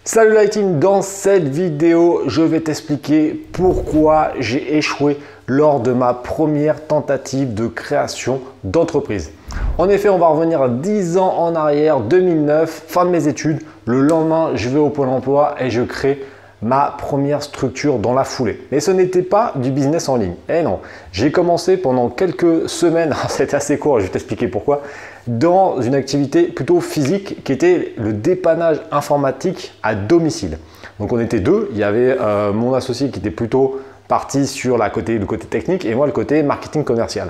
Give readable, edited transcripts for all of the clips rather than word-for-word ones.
Salut la team, dans cette vidéo, je vais t'expliquer pourquoi j'ai échoué lors de ma première tentative de création d'entreprise. En effet, on va revenir à 10 ans en arrière, 2009, fin de mes études. Le lendemain, je vais au Pôle emploi et je crée ma première structure dans la foulée. Mais ce n'était pas du business en ligne. Eh non, j'ai commencé pendant quelques semaines, c'était assez court, je vais t'expliquer pourquoi, dans une activité plutôt physique qui était le dépannage informatique à domicile. Donc on était deux, il y avait mon associé qui était plutôt parti sur le côté technique et moi le côté marketing commercial.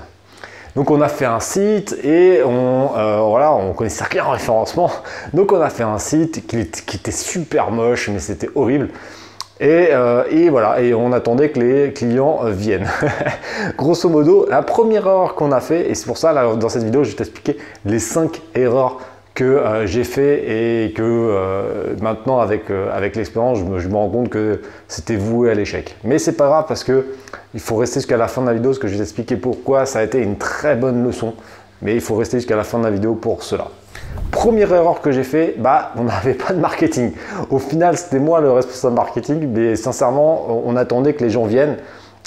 Donc on a fait un site et on connaissait rien en référencement. Donc on a fait un site qui était super moche, mais c'était horrible. Et voilà, et on attendait que les clients viennent. Grosso modo, la première erreur qu'on a fait, et c'est pour ça, là, dans cette vidéo, je vais t'expliquer les 5 erreurs que j'ai fait et que maintenant, avec l'expérience, je me rends compte que c'était voué à l'échec. Mais c'est pas grave parce que il faut rester jusqu'à la fin de la vidéo, parce que je vais t'expliquer pourquoi ça a été une très bonne leçon. Mais il faut rester jusqu'à la fin de la vidéo pour cela. Première erreur que j'ai fait, on n'avait pas de marketing. Au final, c'était moi le responsable marketing, mais sincèrement, on attendait que les gens viennent,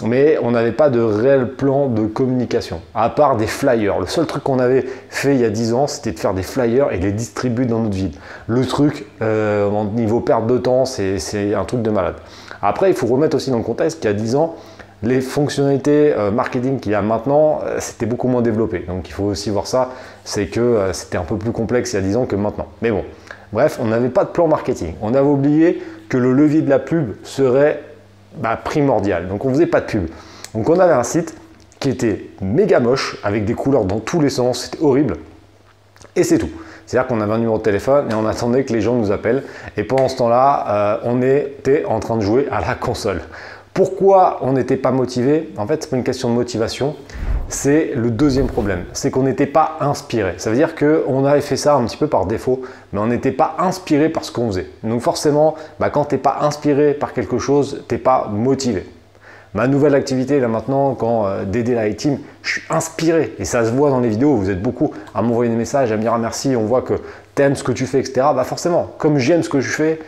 mais on n'avait pas de réel plan de communication, à part des flyers. Le seul truc qu'on avait fait il y a 10 ans, c'était de faire des flyers et les distribuer dans notre ville. Le truc, au niveau perte de temps, c'est un truc de malade. Après, il faut remettre aussi dans le contexte qu'il y a 10 ans, les fonctionnalités marketing qu'il y a maintenant, c'était beaucoup moins développé. Donc il faut aussi voir ça, c'est que c'était un peu plus complexe il y a 10 ans que maintenant. Mais bon, bref, on n'avait pas de plan marketing. On avait oublié que le levier de la pub serait primordial. Donc on ne faisait pas de pub. Donc on avait un site qui était méga moche, avec des couleurs dans tous les sens, c'était horrible. Et c'est tout. C'est-à-dire qu'on avait un numéro de téléphone et on attendait que les gens nous appellent. Et pendant ce temps-là, on était en train de jouer à la console. Pourquoi on n'était pas motivé? En fait, ce n'est pas une question de motivation, c'est le deuxième problème, c'est qu'on n'était pas inspiré. Ça veut dire qu'on avait fait ça un petit peu par défaut, mais on n'était pas inspiré par ce qu'on faisait. Donc forcément, quand tu n'es pas inspiré par quelque chose, tu n'es pas motivé. Ma nouvelle activité, là maintenant, quand d'aider la team, je suis inspiré et ça se voit dans les vidéos. Vous êtes beaucoup à m'envoyer des messages, à me dire merci, on voit que tu aimes ce que tu fais, etc. Forcément, comme j'aime ce que je fais,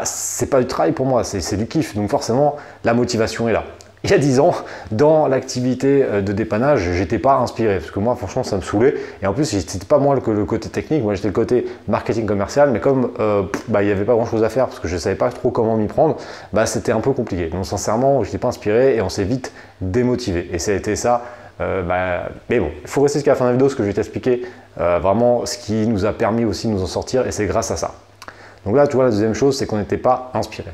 c'est pas du travail pour moi, c'est du kiff. Donc forcément, la motivation est là. Il y a 10 ans, dans l'activité de dépannage, j'étais pas inspiré parce que moi, franchement, ça me saoulait. Et en plus, c'était pas moi le côté technique, moi j'étais le côté marketing commercial. Mais comme il n'y avait pas grand chose à faire parce que je savais pas trop comment m'y prendre, c'était un peu compliqué. Donc sincèrement, j'étais pas inspiré et on s'est vite démotivé. Et ça a été ça. Mais bon, il faut rester jusqu'à la fin de la vidéo parce que je vais t'expliquer vraiment ce qui nous a permis aussi de nous en sortir et c'est grâce à ça. Donc là, tu vois, la deuxième chose, c'est qu'on n'était pas inspiré.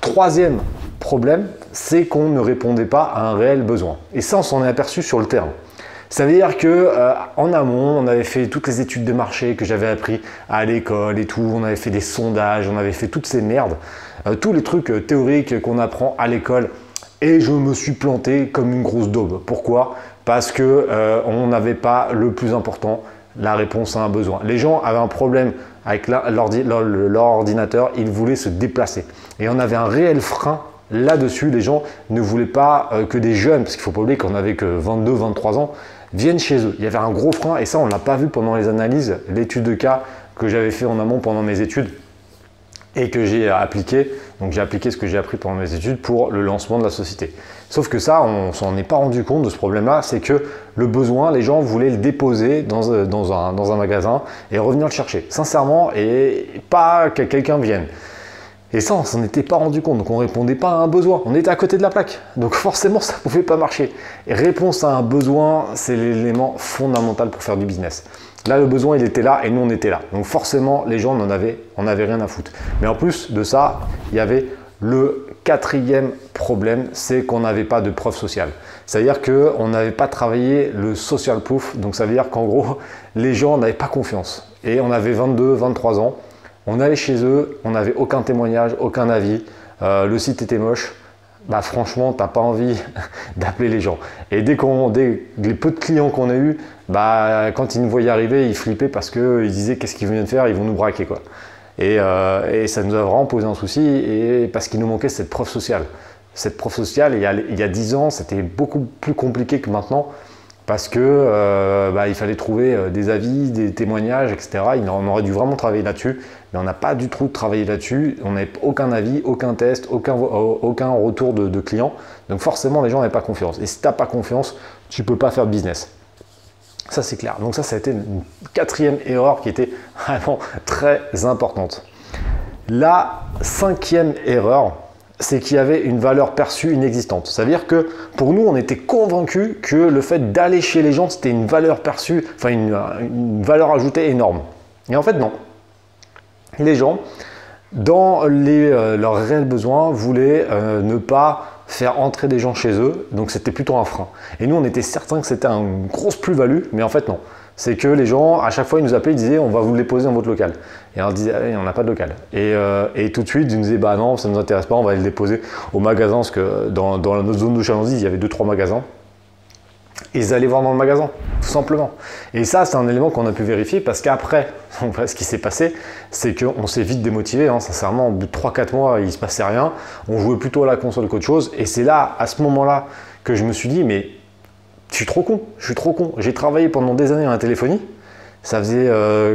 Troisième problème, c'est qu'on ne répondait pas à un réel besoin. Et ça, on s'en est aperçu sur le terrain. Ça veut dire qu'en amont, on avait fait toutes les études de marché que j'avais appris à l'école et tout. On avait fait des sondages, on avait fait toutes ces merdes, tous les trucs théoriques qu'on apprend à l'école. Et je me suis planté comme une grosse daube. Pourquoi? Parce qu'on n'avait pas le plus important, la réponse à un besoin. Les gens avaient un problème avec leur ordinateur, ils voulaient se déplacer. Et on avait un réel frein là-dessus. Les gens ne voulaient pas que des jeunes, parce qu'il ne faut pas oublier qu'on n'avait que 22, 23 ans, viennent chez eux. Il y avait un gros frein et ça, on ne l'a pas vu pendant les analyses, l'étude de cas que j'avais fait en amont pendant mes études et que j'ai appliqué. Donc j'ai appliqué ce que j'ai appris pendant mes études pour le lancement de la société. Sauf que ça, on s'en est pas rendu compte de ce problème-là, c'est que le besoin, les gens voulaient le déposer dans un magasin et revenir le chercher, sincèrement, et pas que quelqu'un vienne. Et ça, on s'en était pas rendu compte, donc on répondait pas à un besoin, on était à côté de la plaque, donc forcément ça pouvait pas marcher. Et réponse à un besoin, c'est l'élément fondamental pour faire du business. Là, le besoin, il était là et nous, on était là. Donc forcément, les gens on avait rien à foutre. Mais en plus de ça, il y avait le quatrième problème, c'est qu'on n'avait pas de preuve sociale. C'est-à-dire qu'on n'avait pas travaillé le social proof. Donc ça veut dire qu'en gros, les gens n'avaient pas confiance. Et on avait 22, 23 ans. On allait chez eux, on n'avait aucun témoignage, aucun avis. Le site était moche. Franchement, tu n'as pas envie d'appeler les gens. Et dès les peu de clients qu'on a eu, quand ils nous voyaient arriver, ils flippaient parce qu'ils disaient qu'est-ce qu'ils venaient de faire, ils vont nous braquer quoi. Et ça nous a vraiment posé un souci et parce qu'il nous manquait cette preuve sociale. Cette preuve sociale, il y a 10 ans, c'était beaucoup plus compliqué que maintenant parce que il fallait trouver des avis, des témoignages, etc. On aurait dû vraiment travailler là-dessus, mais on n'a pas du tout travaillé là-dessus. On n'avait aucun avis, aucun test, aucun retour de clients. Donc forcément, les gens n'avaient pas confiance. Et si tu n'as pas confiance, tu ne peux pas faire de business. Ça, c'est clair. Donc ça a été une quatrième erreur qui était vraiment très importante. La cinquième erreur, c'est qu'il y avait une valeur perçue inexistante. C'est-à-dire que pour nous, on était convaincus que le fait d'aller chez les gens, c'était une valeur perçue, enfin une valeur ajoutée énorme. Et en fait, non. Les gens, dans leurs réels besoins, voulaient ne pas faire entrer des gens chez eux, donc c'était plutôt un frein. Et nous, on était certains que c'était une grosse plus-value, mais en fait non. C'est que les gens, à chaque fois, ils nous appelaient, ils disaient on va vous le déposer dans votre local. Et on disait on n'a pas de local. Et tout de suite, ils nous disaient bah non, ça ne nous intéresse pas, on va le déposer au magasin, parce que dans notre zone de chalandise, il y avait 2-3 magasins. Et ils allaient voir dans le magasin, tout simplement. Et ça, c'est un élément qu'on a pu vérifier parce qu'après, ce qui s'est passé, c'est qu'on s'est vite démotivé. Sincèrement, au bout de 3-4 mois, il ne se passait rien. On jouait plutôt à la console qu'autre chose. Et c'est là, à ce moment-là, que je me suis dit, mais je suis trop con, je suis trop con. J'ai travaillé pendant des années dans la téléphonie. Ça faisait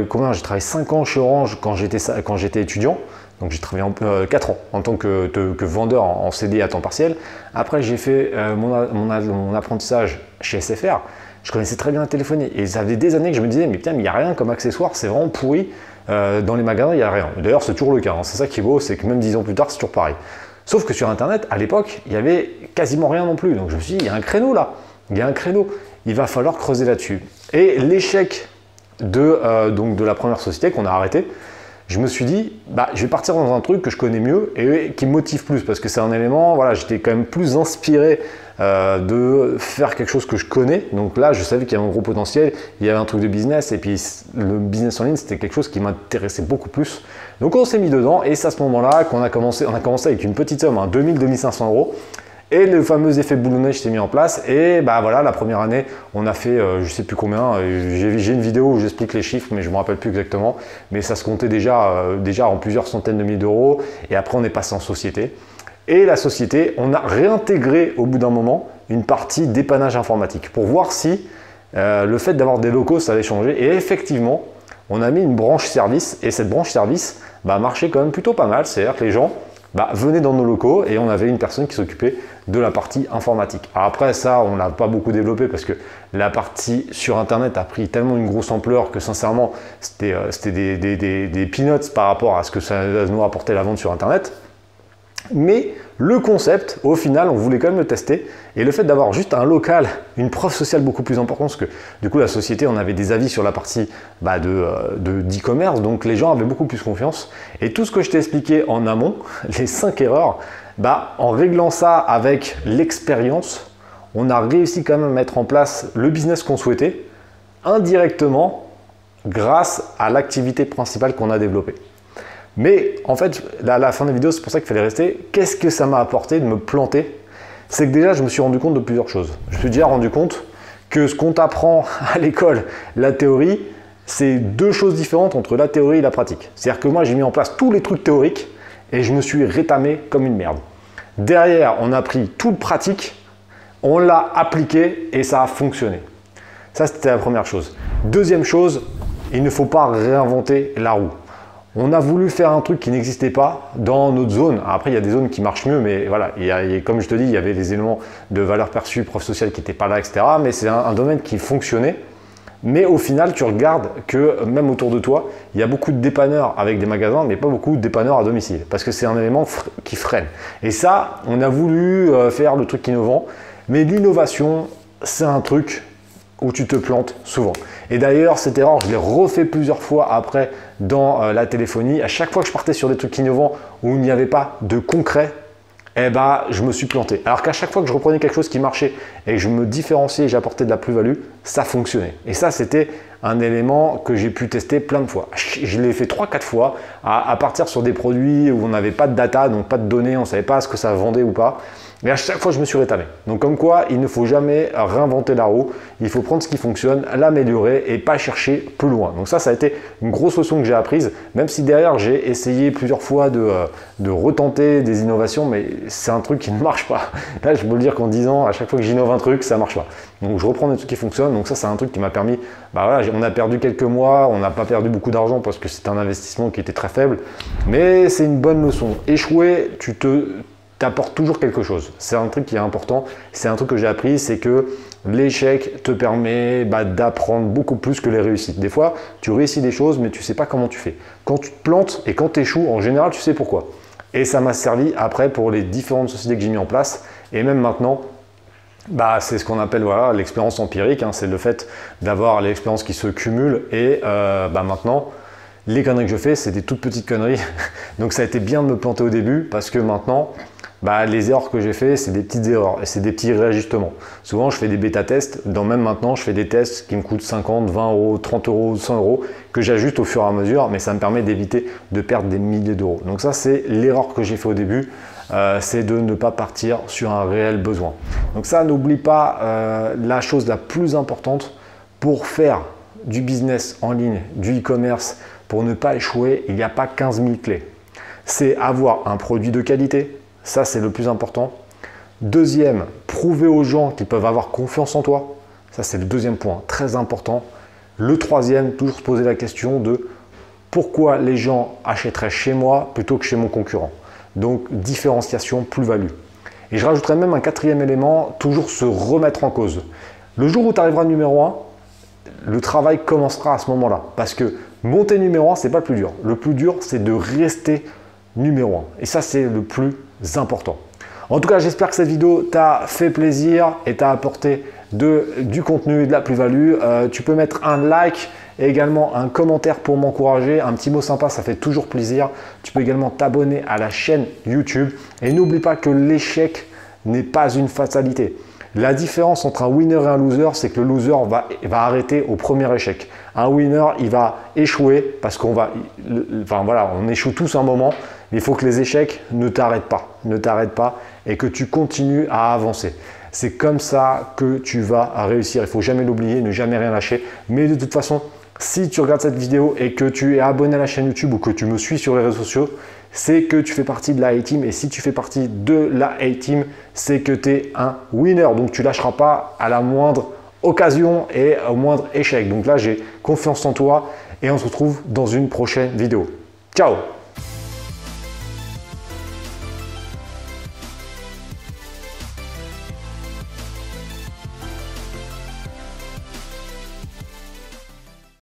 combien? J'ai travaillé 5 ans chez Orange quand j'étais étudiant. Donc j'ai travaillé 4 ans en tant que vendeur en CD à temps partiel. Après j'ai fait mon apprentissage chez SFR. Je connaissais très bien la téléphonie et ça faisait des années que je me disais mais putain, mais il n'y a rien comme accessoire, c'est vraiment pourri. Dans les magasins il n'y a rien. D'ailleurs c'est toujours le cas, hein. C'est ça qui est beau, c'est que même 10 ans plus tard c'est toujours pareil. Sauf que sur internet à l'époque il n'y avait quasiment rien non plus. Donc je me suis dit il y a un créneau là, il y a un créneau, il va falloir creuser là-dessus. Et l'échec de la première société qu'on a arrêtée, je me suis dit, je vais partir dans un truc que je connais mieux et qui me motive plus parce que c'est un élément, voilà, j'étais quand même plus inspiré de faire quelque chose que je connais. Donc là, je savais qu'il y avait un gros potentiel, il y avait un truc de business et puis le business en ligne, c'était quelque chose qui m'intéressait beaucoup plus. Donc on s'est mis dedans et c'est à ce moment-là qu'on a commencé, avec une petite somme, 2000-2500 euros. Et le fameux effet boule de neige s'est mis en place et voilà, la première année, on a fait je ne sais plus combien, j'ai une vidéo où j'explique les chiffres mais je ne me rappelle plus exactement, mais ça se comptait déjà en plusieurs centaines de milliers d'euros et après on est passé en société. Et la société, on a réintégré au bout d'un moment une partie dépannage informatique pour voir si le fait d'avoir des locaux ça allait changer et effectivement, on a mis une branche service et cette branche service marchait quand même plutôt pas mal, c'est-à-dire que les gens venaient dans nos locaux et on avait une personne qui s'occupait de la partie informatique. Alors après ça, on l'a pas beaucoup développé parce que la partie sur internet a pris tellement une grosse ampleur que sincèrement c'était des peanuts par rapport à ce que ça nous apportait la vente sur internet. Mais le concept, au final, on voulait quand même le tester. Et le fait d'avoir juste un local, une preuve sociale beaucoup plus importante, parce que du coup la société, on avait des avis sur la partie d'e-commerce, donc les gens avaient beaucoup plus confiance. Et tout ce que je t'ai expliqué en amont, les 5 erreurs, en réglant ça avec l'expérience, on a réussi quand même à mettre en place le business qu'on souhaitait, indirectement, grâce à l'activité principale qu'on a développée. Mais en fait, à la fin de la vidéo, c'est pour ça qu'il fallait rester. Qu'est-ce que ça m'a apporté de me planter? C'est que déjà, je me suis rendu compte de plusieurs choses. Je me suis déjà rendu compte que ce qu'on t'apprend à l'école, la théorie, c'est deux choses différentes entre la théorie et la pratique. C'est-à-dire que moi, j'ai mis en place tous les trucs théoriques et je me suis rétamé comme une merde. Derrière, on a pris tout le pratique, on l'a appliqué et ça a fonctionné. Ça, c'était la première chose. Deuxième chose, il ne faut pas réinventer la roue. On a voulu faire un truc qui n'existait pas dans notre zone. Après, il y a des zones qui marchent mieux, mais voilà, comme je te dis, il y avait des éléments de valeur perçue, preuve sociale qui n'étaient pas là, etc. Mais c'est un domaine qui fonctionnait. Mais au final, tu regardes que même autour de toi, il y a beaucoup de dépanneurs avec des magasins, mais pas beaucoup de dépanneurs à domicile. Parce que c'est un élément qui freine. Et ça, on a voulu faire le truc innovant. Mais l'innovation, c'est un truc où tu te plantes souvent. Et d'ailleurs, cette erreur, je l'ai refait plusieurs fois après dans la téléphonie. À chaque fois que je partais sur des trucs innovants où il n'y avait pas de concret, je me suis planté. Alors qu'à chaque fois que je reprenais quelque chose qui marchait et que je me différenciais et j'apportais de la plus-value, ça fonctionnait. Et ça, c'était un élément que j'ai pu tester plein de fois. Je l'ai fait 3-4 fois à partir sur des produits où on n'avait pas de data, donc pas de données, on ne savait pas ce que ça vendait ou pas. Mais à chaque fois, je me suis rétamé. Donc comme quoi, il ne faut jamais réinventer la roue. Il faut prendre ce qui fonctionne, l'améliorer et pas chercher plus loin. Donc ça a été une grosse leçon que j'ai apprise. Même si derrière, j'ai essayé plusieurs fois de retenter des innovations, mais c'est un truc qui ne marche pas. Là, je peux le dire qu'en 10 ans, à chaque fois que j'innove un truc, ça ne marche pas. Donc je reprends des trucs qui fonctionnent. Donc ça, c'est un truc qui m'a permis, bah voilà, on a perdu quelques mois, on n'a pas perdu beaucoup d'argent parce que c'est un investissement qui était très faible, mais c'est une bonne leçon. Échouer, t'apportes toujours quelque chose. C'est un truc qui est important. C'est un truc que j'ai appris, c'est que l'échec te permet d'apprendre beaucoup plus que les réussites. Des fois, tu réussis des choses, mais tu ne sais pas comment tu fais. Quand tu te plantes et quand tu échoues, en général, tu sais pourquoi. Et ça m'a servi après pour les différentes sociétés que j'ai mis en place. Et même maintenant, c'est ce qu'on appelle l'expérience empirique. C'est le fait d'avoir l'expérience qui se cumule. Et maintenant, les conneries que je fais, c'est des toutes petites conneries. Donc ça a été bien de me planter au début parce que maintenant, les erreurs que j'ai fait, c'est des petites erreurs et c'est des petits réajustements. Souvent, je fais des bêta-tests. Même maintenant, je fais des tests qui me coûtent 50, 20 euros, 30 euros, 100 euros que j'ajuste au fur et à mesure, mais ça me permet d'éviter de perdre des milliers d'euros. Donc ça, c'est l'erreur que j'ai fait au début, c'est de ne pas partir sur un réel besoin. Donc ça, n'oublie pas la chose la plus importante pour faire du business en ligne, du e-commerce, pour ne pas échouer, il n'y a pas 15 000 clés. C'est avoir un produit de qualité. Ça, c'est le plus important. Deuxième, prouver aux gens qu'ils peuvent avoir confiance en toi. Ça, c'est le deuxième point, très important. Le troisième, toujours se poser la question de pourquoi les gens achèteraient chez moi plutôt que chez mon concurrent. Donc, différenciation, plus-value. Et je rajouterais même un quatrième élément, toujours se remettre en cause. Le jour où tu arriveras numéro 1, le travail commencera à ce moment-là. Parce que monter numéro 1, ce n'est pas le plus dur. Le plus dur, c'est de rester numéro 1. Et ça, c'est le plus important. En tout cas, j'espère que cette vidéo t'a fait plaisir et t'a apporté du contenu et de la plus-value. Tu peux mettre un like et également un commentaire pour m'encourager. Un petit mot sympa, ça fait toujours plaisir. Tu peux également t'abonner à la chaîne YouTube. Et n'oublie pas que l'échec n'est pas une fatalité. La différence entre un winner et un loser, c'est que le loser va arrêter au premier échec. Un winner, il va échouer parce on échoue tous un moment. Il faut que les échecs ne t'arrêtent pas et que tu continues à avancer. C'est comme ça que tu vas réussir. Il ne faut jamais l'oublier, ne jamais rien lâcher. Mais de toute façon, si tu regardes cette vidéo et que tu es abonné à la chaîne YouTube ou que tu me suis sur les réseaux sociaux, c'est que tu fais partie de la A-Team. Et si tu fais partie de la A-Team, c'est que tu es un winner. Donc, tu ne lâcheras pas à la moindre occasion et au moindre échec. Donc là, j'ai confiance en toi et on se retrouve dans une prochaine vidéo. Ciao!